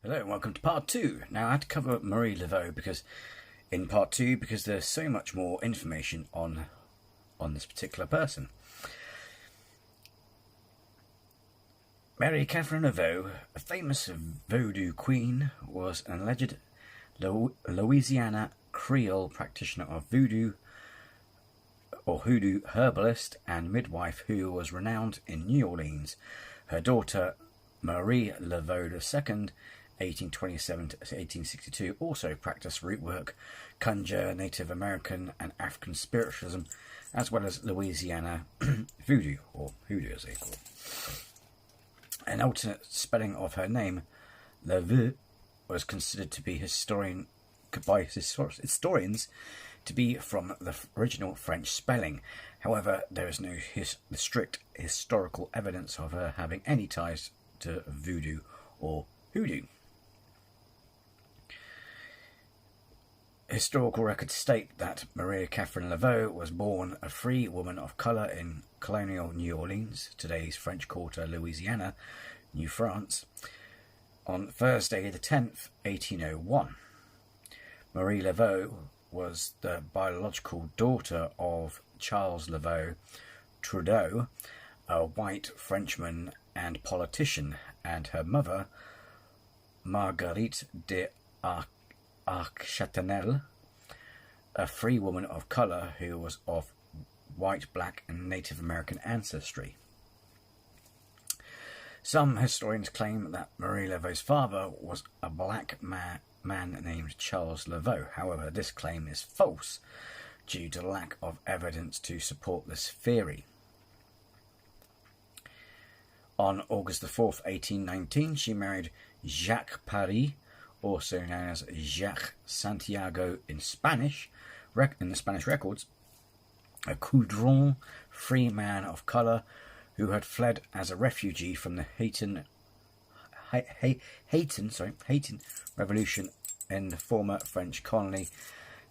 Hello and welcome to part 2. Now I had to cover Marie Laveau because there's so much more information on this particular person. Mary Catherine Laveau, a famous Voodoo queen, was an alleged Louisiana Creole practitioner of Voodoo or Hoodoo herbalist and midwife who was renowned in New Orleans. Her daughter Marie Laveau II, 1827 to 1862, also practiced root work, conjure, Native American and African spiritualism, as well as Louisiana Voodoo, or Hoodoo as they call it. An alternate spelling of her name, Laveau, was considered to be by historians to be from the original French spelling. However, there is no strict historical evidence of her having any ties to Voodoo or Hoodoo. Historical records state that Marie Catherine Laveau was born a free woman of colour in colonial New Orleans, today's French Quarter, Louisiana, New France, on Thursday the 10th, 1801. Marie Laveau was the biological daughter of Charles Laveau Trudeau, a white Frenchman and politician, and her mother, Marguerite de Archanel, a free woman of colour who was of white, black and Native American ancestry. Some historians claim that Marie Laveau's father was a black man named Charles Laveau. However, this claim is false due to lack of evidence to support this theory. On August the 4th, 1819, she married Jacques Paris, also known as Jacques Santiago in the Spanish records, a Coudron free man of colour who had fled as a refugee from the Haitian Revolution in the former French colony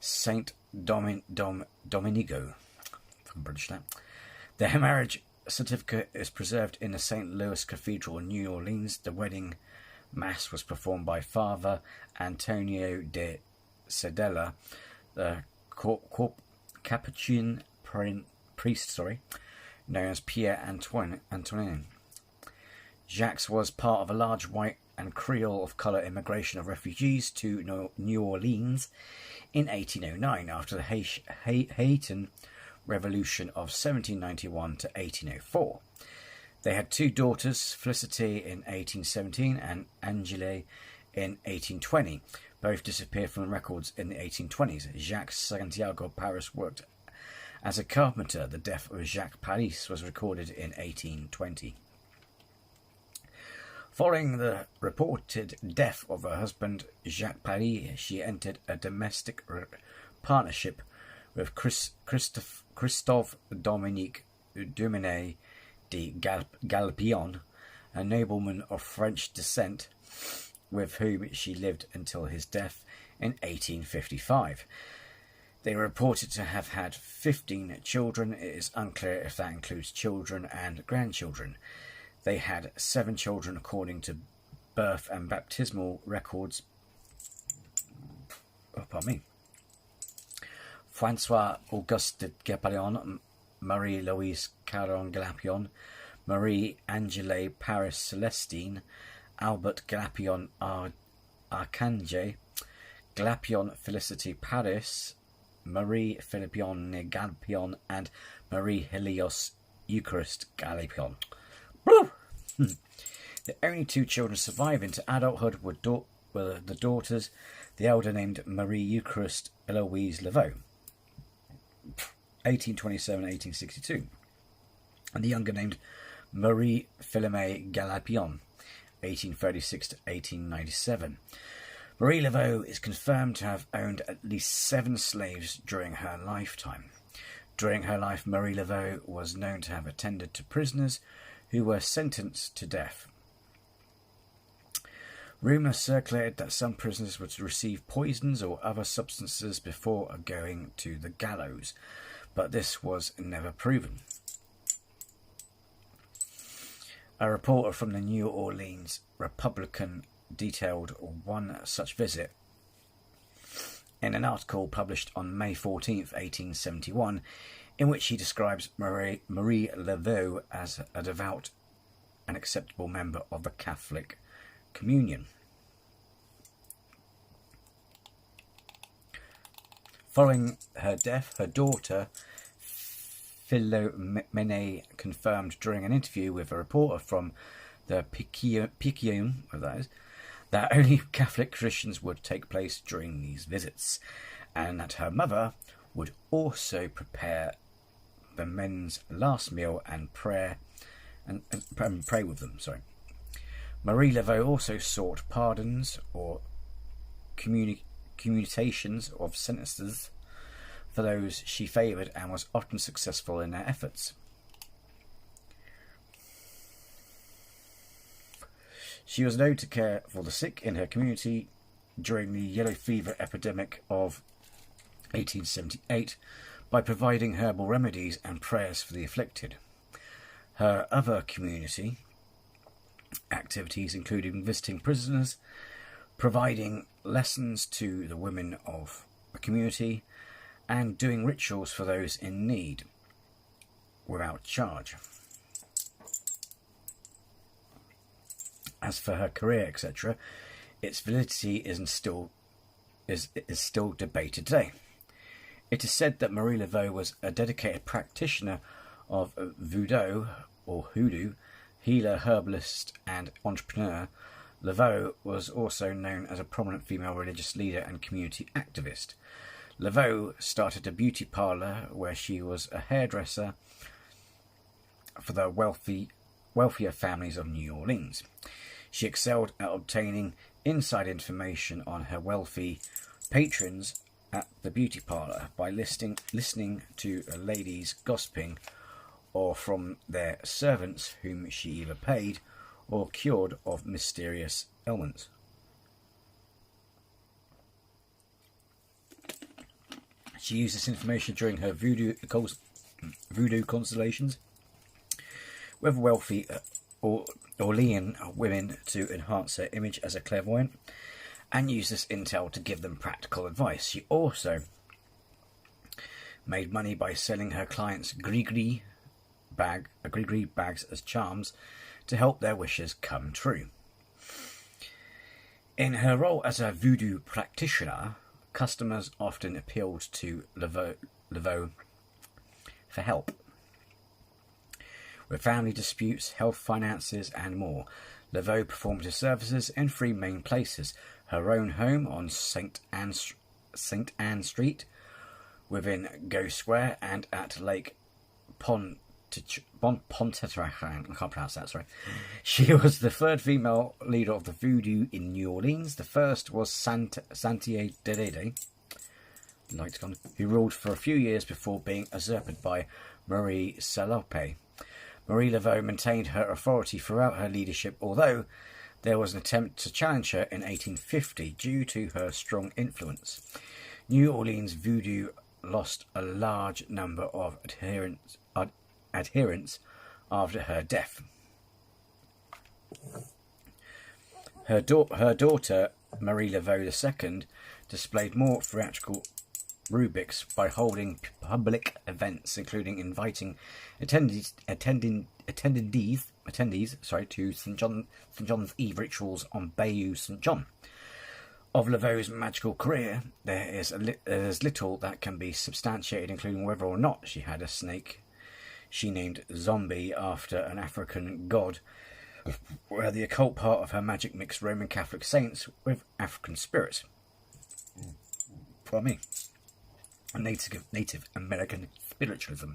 Saint Domingo. If I'm British that. Their marriage certificate is preserved in the St. Louis Cathedral in New Orleans. The wedding mass was performed by Father Antonio de Sedella, the Capuchin priest, known as Pierre Antoine. Jacques was part of a large white and Creole of colour immigration of refugees to New Orleans in 1809 after the Haitian Revolution of 1791 to 1804. They had two daughters, Felicity in 1817 and Angele in 1820. Both disappeared from records in the 1820s. Jacques Santiago Paris worked as a carpenter. The death of Jacques Paris was recorded in 1820. Following the reported death of her husband, Jacques Paris, she entered a domestic partnership with Christophe Dominique Duminet de Galpion, a nobleman of French descent, with whom she lived until his death in 1855. They were reported to have had 15 children. It is unclear if that includes children and grandchildren. They had 7 children according to birth and baptismal records. François Auguste Galpion, Marie-Louise Caron Galpion, Marie-Angèle Paris Celestine, Albert Galpion Archange, Galpion Felicity Paris, Marie Philippion Galpion, and Marie Helios Eucharist Galpion. The only 2 children survive into adulthood were the daughters, the elder named Marie Eucharist Eloise Laveau, 1827-1862, and the younger named Marie Philomée Galpion, 1836 to 1897. Marie Laveau is confirmed to have owned at least 7 slaves during her lifetime. During her life, Marie Laveau was known to have attended to prisoners who were sentenced to death. Rumours circulated that some prisoners would receive poisons or other substances before going to the gallows, but this was never proven. A reporter from the New Orleans Republican detailed one such visit. In an article published on May 14th, 1871, in which he describes Marie Laveau as a devout and acceptable member of the Catholic Communion. Following her death, her daughter Philomene confirmed during an interview with a reporter from the Picayune, that only Catholic traditions would take place during these visits, and that her mother would also prepare the men's last meal and pray with them. Marie Laveau also sought pardons or commutations of sentences for those she favoured, and was often successful in their efforts. She was known to care for the sick in her community during the yellow fever epidemic of 1878 by providing herbal remedies and prayers for the afflicted. Her other community activities included visiting prisoners, providing lessons to the women of the community, and doing rituals for those in need without charge. As for her career, etc., its validity is still debated today. It is said that Marie Laveau was a dedicated practitioner of Voodoo or Hoodoo, healer, herbalist, and entrepreneur. Laveau was also known as a prominent female religious leader and community activist. Laveau started a beauty parlour where she was a hairdresser for the wealthier families of New Orleans. She excelled at obtaining inside information on her wealthy patrons at the beauty parlour by listening to ladies gossiping, or from their servants whom she either paid or cured of mysterious ailments. She used this information during her voodoo constellations with wealthy Orlean women to enhance her image as a clairvoyant, and used this intel to give them practical advice. She also made money by selling her clients gris-gris bags as charms to help their wishes come true. In her role as a voodoo practitioner, customers often appealed to Laveau for help with family disputes, health, finances, and more. Laveau performed her services in three main places: her own home on St. Anne Street within Go Square, and at Lake Pontchartrain. I can't pronounce that, sorry. She was the third female leader of the Voodoo in New Orleans. The first was Santiago Derede, who ruled for a few years before being usurped by Marie Salope. Marie Laveau maintained her authority throughout her leadership, although there was an attempt to challenge her in 1850 due to her strong influence. New Orleans Voodoo lost a large number of adherents after her death. Her daughter, Marie Laveau II, displayed more theatrical rubrics by holding public events, including inviting attendees to St. John's Eve rituals on Bayou St. John. Of Laveau's magical career, there is little that can be substantiated, including whether or not she had a snake she named Zombie after an African god, where the occult part of her magic mixed Roman Catholic saints with African spirits. Pardon me. Native American spiritualism.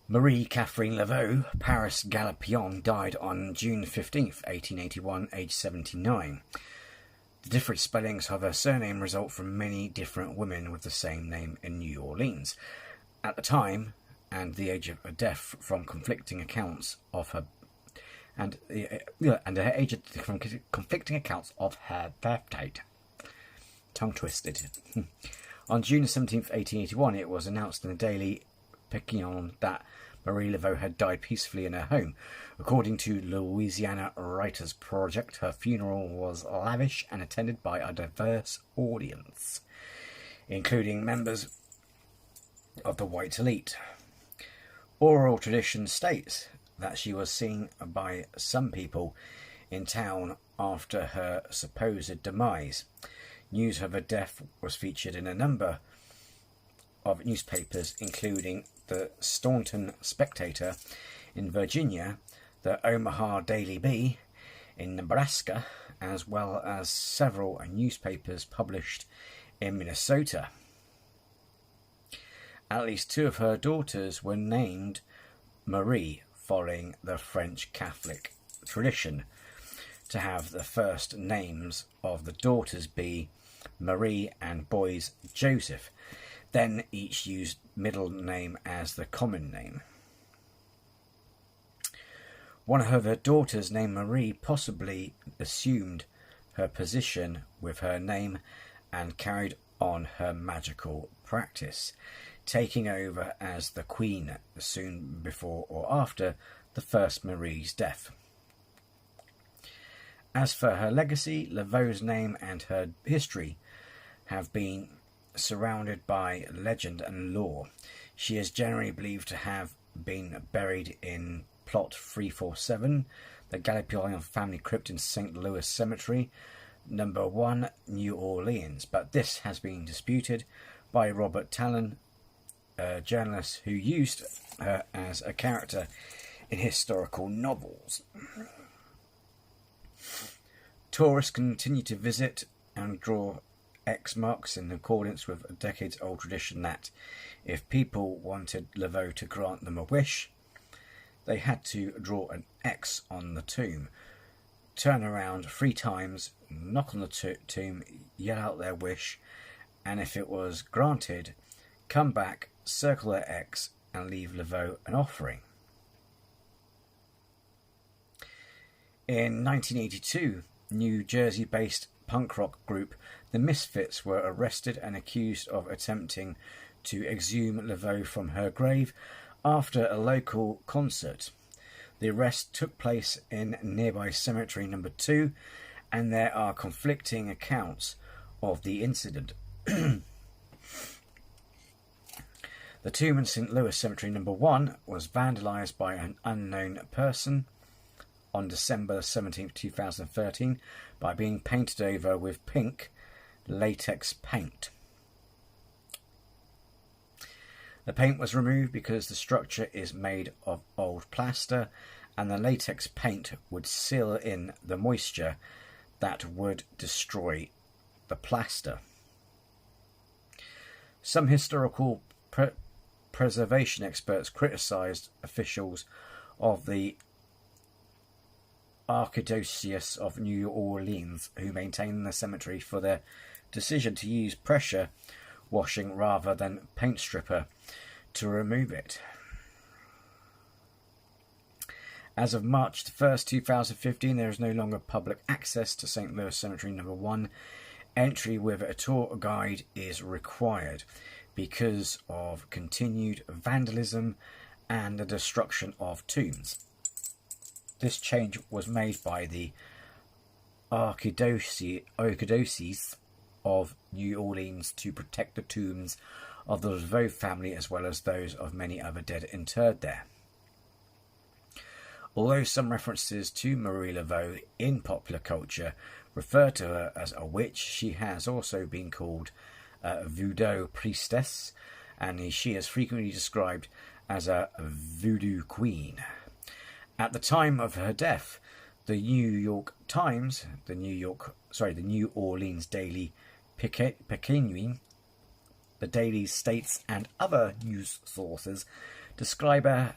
Marie Catherine Laveau Paris Galapion died on June 15th, 1881, aged 79. The different spellings of her surname result from many different women with the same name in New Orleans. At the time and the age of her death, from conflicting accounts of her birth date. Tongue twisted. On June 17th, 1881, it was announced in the Daily Picayune that Marie Laveau had died peacefully in her home. According to Louisiana Writers Project, her funeral was lavish and attended by a diverse audience, including members of the white elite. Oral tradition states that she was seen by some people in town after her supposed demise. News of her death was featured in a number of newspapers, including the Staunton Spectator in Virginia, the Omaha Daily Bee in Nebraska, as well as several newspapers published in Minnesota. At least 2 of her daughters were named Marie, following the French Catholic tradition to have the first names of the daughters be Marie and boys Joseph. Then each used middle name as the common name. One of her daughters, named Marie, possibly assumed her position with her name and carried on her magical practice, taking over as the Queen soon before or after the first Marie's death. As for her legacy, Laveau's name and her history have been surrounded by legend and lore. She is generally believed to have been buried in Plot 347, the Gallipolian family crypt in St. Louis Cemetery, number 1, New Orleans, but this has been disputed by Robert Talon, a journalist who used her as a character in historical novels. Tourists continue to visit and draw X marks in accordance with a decades-old tradition that if people wanted Laveau to grant them a wish, they had to draw an X on the tomb, turn around 3 times, knock on the tomb, yell out their wish, and if it was granted, come back, circle their X, and leave Laveau an offering. In 1982, New Jersey-based punk rock group The Misfits were arrested and accused of attempting to exhume Laveau from her grave after a local concert. The arrest took place in nearby Cemetery number 2, and there are conflicting accounts of the incident. The tomb in St. Louis Cemetery number 1 was vandalised by an unknown person on December 17, 2013 by being painted over with pink latex paint. The paint was removed because the structure is made of old plaster and the latex paint would seal in the moisture that would destroy the plaster. Some historical preservation experts criticised officials of the Archdiocese of New Orleans who maintain the cemetery for their decision to use pressure washing rather than paint stripper to remove it. As of March 1st, 2015, there is no longer public access to St. Louis Cemetery number 1. Entry with a tour guide is required because of continued vandalism and the destruction of tombs. This change was made by the Archdiocese of New Orleans to protect the tombs of the Laveau family as well as those of many other dead interred there. Although some references to Marie Laveau in popular culture refer to her as a witch, she has also been called a Voodoo priestess, and she is frequently described as a Voodoo queen. At the time of her death, the New York Times, the New Orleans Daily Picayune, the Daily States, and other news sources describe her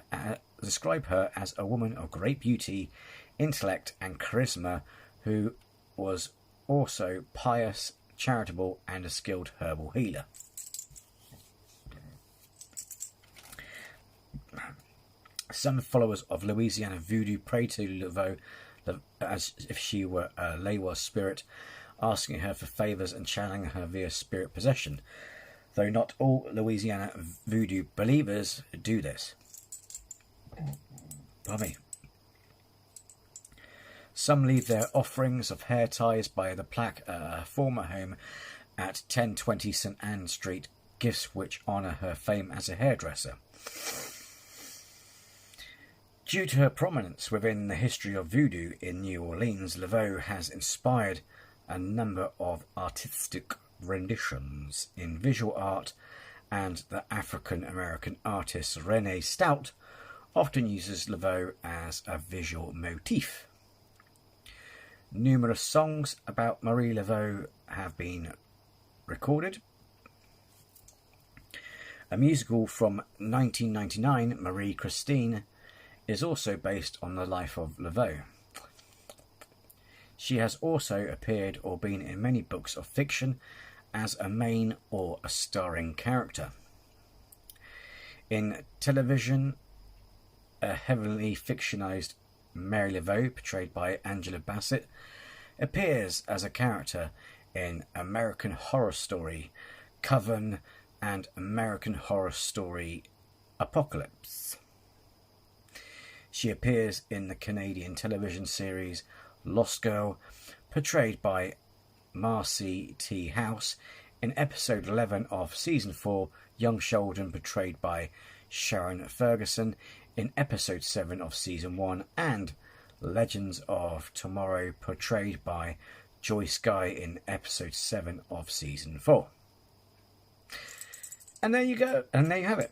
as a woman of great beauty, intellect, and charisma, who was also pious, charitable, and a skilled herbal healer. Some followers of Louisiana Voodoo pray to Laveau as if she were a Laveau spirit, asking her for favours and channeling her via spirit possession, though not all Louisiana Voodoo believers do this. Pardon me. Some leave their offerings of hair ties by the plaque at her former home at 1020 St Anne Street, gifts which honour her fame as a hairdresser. Due to her prominence within the history of voodoo in New Orleans, Laveau has inspired a number of artistic renditions in visual art, and the African-American artist Renee Stout often uses Laveau as a visual motif. Numerous songs about Marie Laveau have been recorded. A musical from 1999, Marie Christine, is also based on the life of Laveau. She has also appeared or been in many books of fiction as a main or a starring character. In television, a heavily fictionalized Mary Laveau, portrayed by Angela Bassett, appears as a character in American Horror Story Coven and American Horror Story Apocalypse. She appears in the Canadian television series Lost Girl, portrayed by Marcy T. House, in episode 11 of season 4, Young Sheldon, portrayed by Sharon Ferguson, in episode 7 of season 1, and Legends of Tomorrow, portrayed by Joyce Guy in episode 7 of season 4. And there you go, and there you have it.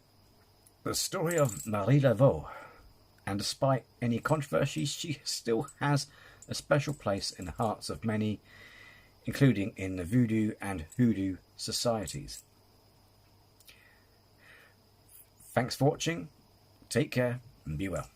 The story of Marie Laveau. And despite any controversies, she still has a special place in the hearts of many, including in the Voodoo and Hoodoo societies. Thanks for watching, take care and be well.